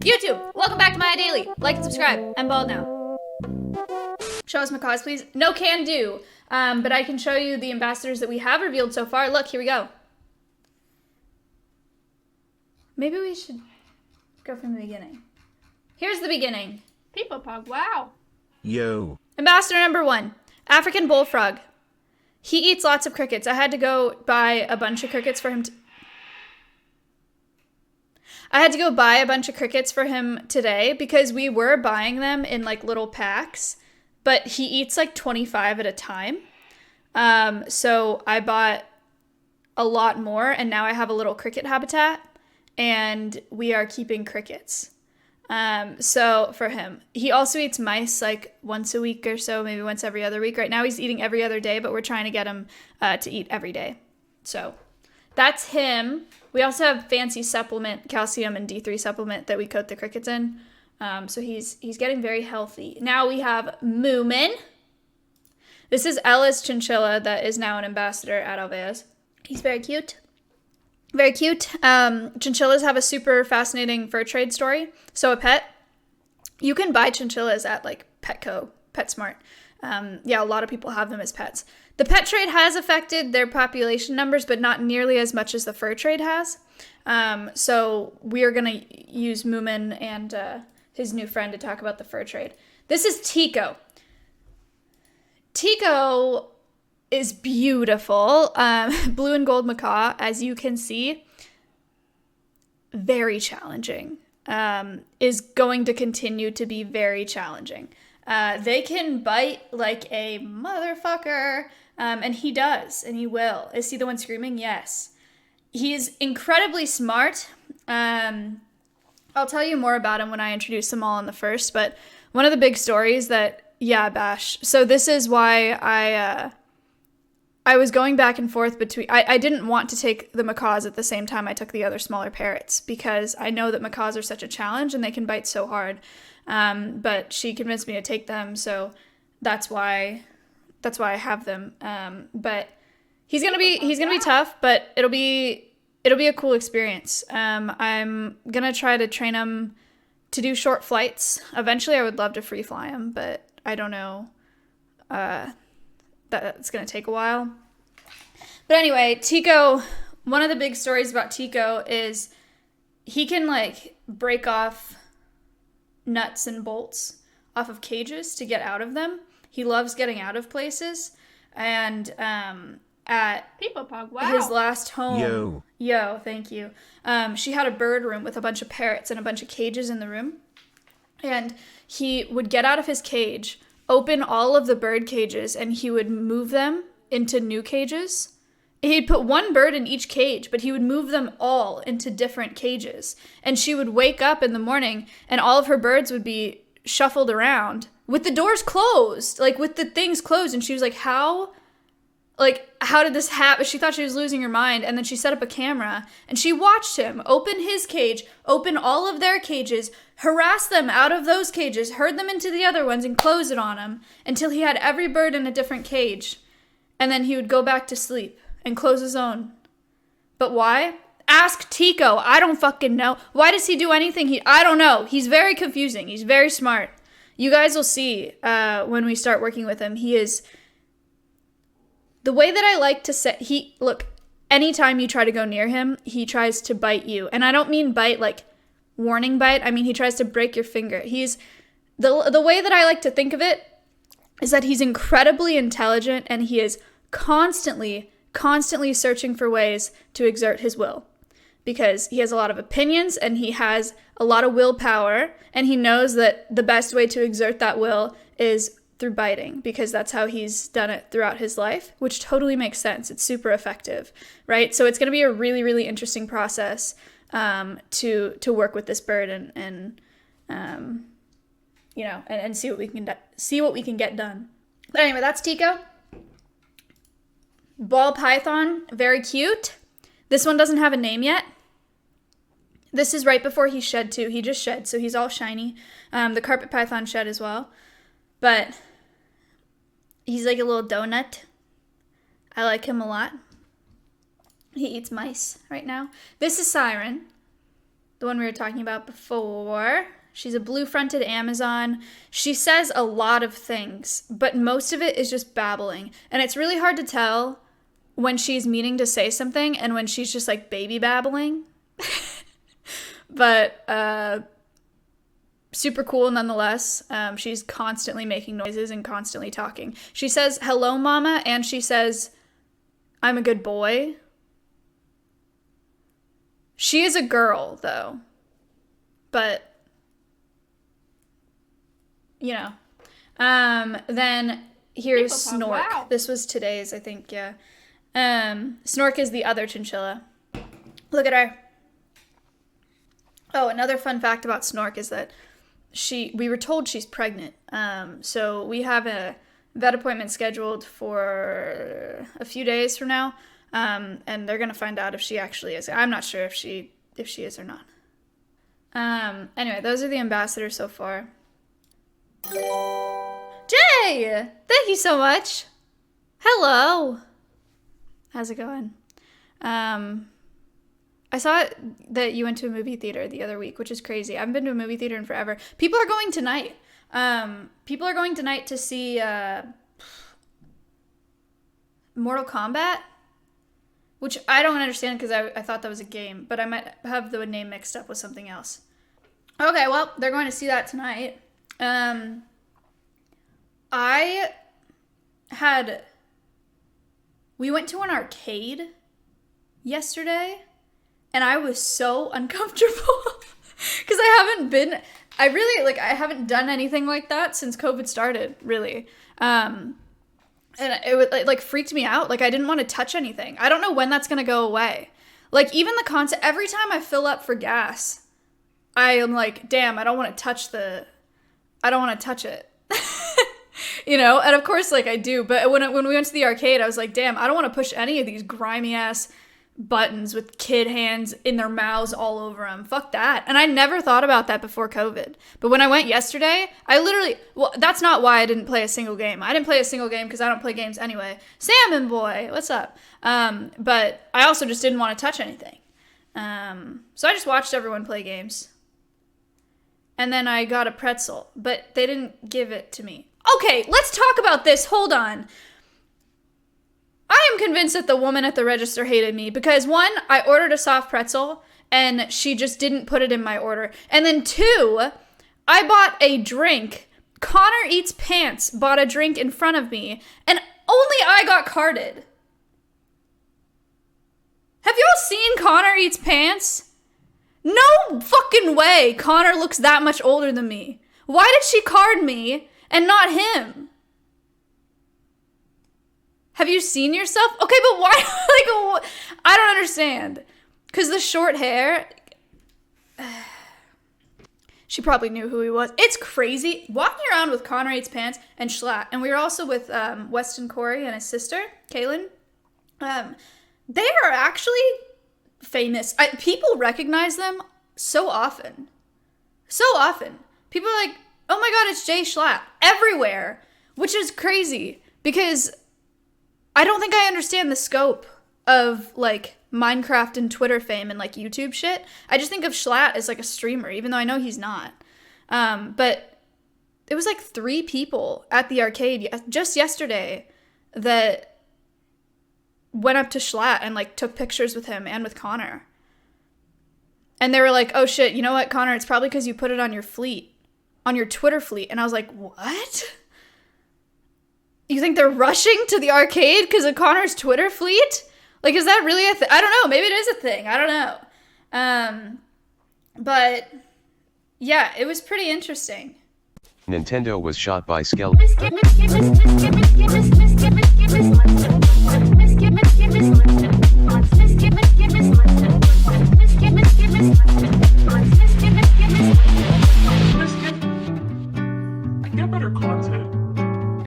YouTube, welcome back to my daily. Like and subscribe. I'm bald now. Show us macaws, please. No can do. But I can show you the ambassadors that we have revealed so far. Look, here we go. Maybe we should go from the beginning. Here's the beginning. peepoPog, wow. Yo. Ambassador number 1, African bullfrog. He eats lots of crickets. I had to go buy a bunch of crickets for him today because we were buying them in like little packs, but he eats like 25 at a time. So I bought a lot more, and now I have a little cricket habitat, and we are keeping crickets. So for him, he also eats mice like once a week or so, maybe once every other week. Right now he's eating every other day, but we're trying to get him to eat every day. So that's him. We also have fancy supplement, calcium and D3 supplement that we coat the crickets in. So he's getting very healthy. Now we have Moomin. This is Ella's chinchilla that is now an ambassador at Alveus. He's very cute. Very cute. Chinchillas have a super fascinating fur trade story. So a pet, you can buy chinchillas at like Petco, PetSmart. Yeah, a lot of people have them as pets. The pet trade has affected their population numbers, but not nearly as much as the fur trade has. So we are going to use Moomin and his new friend to talk about the fur trade. This is Tico. Tico is beautiful. Blue and gold macaw, as you can see, very challenging. Is going to continue to be very challenging. They can bite like a motherfucker, and he does, and he will. Is he the one screaming? Yes. He's incredibly smart. I'll tell you more about him when I introduce them all in the first, but one of the big stories that, yeah, Bash. So this is why I was going back and forth between... I didn't want to take the macaws at the same time I took the other smaller parrots, because I know that macaws are such a challenge and they can bite so hard. But she convinced me to take them, so that's why I have them. But he's gonna be tough, but it'll be a cool experience. I'm gonna try to train him to do short flights. Eventually, I would love to free fly him, but I don't know. That's gonna take a while. But anyway, Tico. One of the big stories about Tico is he can like break off nuts and bolts off of cages to get out of them. He loves getting out of places. And at peepoPog, wow. his last home, yo, thank you. She had a bird room with a bunch of parrots and a bunch of cages in the room. And he would get out of his cage, open all of the bird cages, and he would move them into new cages. He'd put one bird in each cage, but he would move them all into different cages. And she would wake up in the morning, and all of her birds would be shuffled around with the doors closed, like with the things closed. And she was like, how did this happen? She thought she was losing her mind. And then she set up a camera, and she watched him open his cage, open all of their cages, harass them out of those cages, herd them into the other ones, and close it on him until he had every bird in a different cage. And then he would go back to sleep and close his own. But why? Ask Tico. I don't fucking know. Why does he do anything? I don't know. He's very confusing. He's very smart. You guys will see when we start working with him. He is... The way that I like to say... Look, anytime you try to go near him, he tries to bite you. And I don't mean bite like warning bite. I mean, he tries to break your finger. He's... The way that I like to think of it is that he's incredibly intelligent, and he is constantly searching for ways to exert his will, because he has a lot of opinions and he has a lot of willpower, and he knows that the best way to exert that will is through biting, because that's how he's done it throughout his life, which totally makes sense. It's super effective, right? So it's going to be a really, really interesting process to work with this bird and see what we can get done. But anyway, that's Tico. Ball python, very cute. This one doesn't have a name yet. This is right before he shed too. He just shed, so he's all shiny. The carpet python shed as well. But he's like a little donut. I like him a lot. He eats mice right now. This is Siren. the one we were talking about before. She's a blue-fronted Amazon. She says a lot of things, but most of it is just babbling. And it's really hard to tell when she's meaning to say something and when she's just like baby babbling. But super cool nonetheless. She's constantly making noises and constantly talking. She says, hello, mama, and she says, I'm a good boy. She is a girl, though. But, you know. Then here's peepoPog, Snork. wow. This was today's, I think, yeah. Snork is the other chinchilla. Look at her. Oh, another fun fact about Snork is that we were told she's pregnant. So we have a vet appointment scheduled for a few days from now. And they're going to find out if she actually is. I'm not sure if she is or not. Anyway, those are the ambassadors so far. Jay! Thank you so much. Hello. How's it going? I saw that you went to a movie theater the other week, which is crazy. I haven't been to a movie theater in forever. People are going tonight. People are going tonight to see Mortal Kombat, which I don't understand because I thought that was a game, but I might have the name mixed up with something else. Okay, well, they're going to see that tonight. We went to an arcade yesterday, and I was so uncomfortable because I haven't done anything like that since COVID started, really. And it like freaked me out. Like, I didn't want to touch anything. I don't know when that's going to go away. Like, even the concept, every time I fill up for gas, I am like, damn, I don't want to touch it. You know? And of course, like, I do. But when we went to the arcade, I was like, damn, I don't want to push any of these grimy ass buttons with kid hands in their mouths all over them. Fuck that. And I never thought about that before COVID. But when I went yesterday, that's not why I didn't play a single game. I didn't play a single game because I don't play games anyway. Salmon boy, what's up? But I also just didn't want to touch anything. So I just watched everyone play games. And then I got a pretzel, but they didn't give it to me. Okay, let's talk about this. Hold on. I am convinced that the woman at the register hated me because, one, I ordered a soft pretzel and she just didn't put it in my order. And then two, I bought a drink. Connor Eats Pants bought a drink in front of me and only I got carded. Have y'all seen Connor Eats Pants? No fucking way Connor looks that much older than me. Why did she card me and not him? Have you seen yourself? Okay, but why? Like, I don't understand. Because the short hair. She probably knew who he was. It's crazy. Walking around with Connor Eats Pants and Jschlatt. And we were also with Weston Corey and his sister, Kaylin. They are actually famous. People recognize them so often. So often. People are like, oh my god, it's Jschlatt. Everywhere. Which is crazy. Because I don't think I understand the scope of, like, Minecraft and Twitter fame and, like, YouTube shit. I just think of Jschlatt as, like, a streamer, even though I know he's not. But it was, like, 3 people at the arcade just yesterday that went up to Jschlatt and, like, took pictures with him and with Connor. And they were like, oh, shit, you know what, Connor? It's probably because you put it on your fleet, on your Twitter fleet. And I was like, what? You think they're rushing to the arcade because of Connor's Twitter fleet? Like, is that really a thing? I don't know. Maybe it is a thing. I don't know. But, yeah, it was pretty interesting. Nintendo was shot by Mizkif.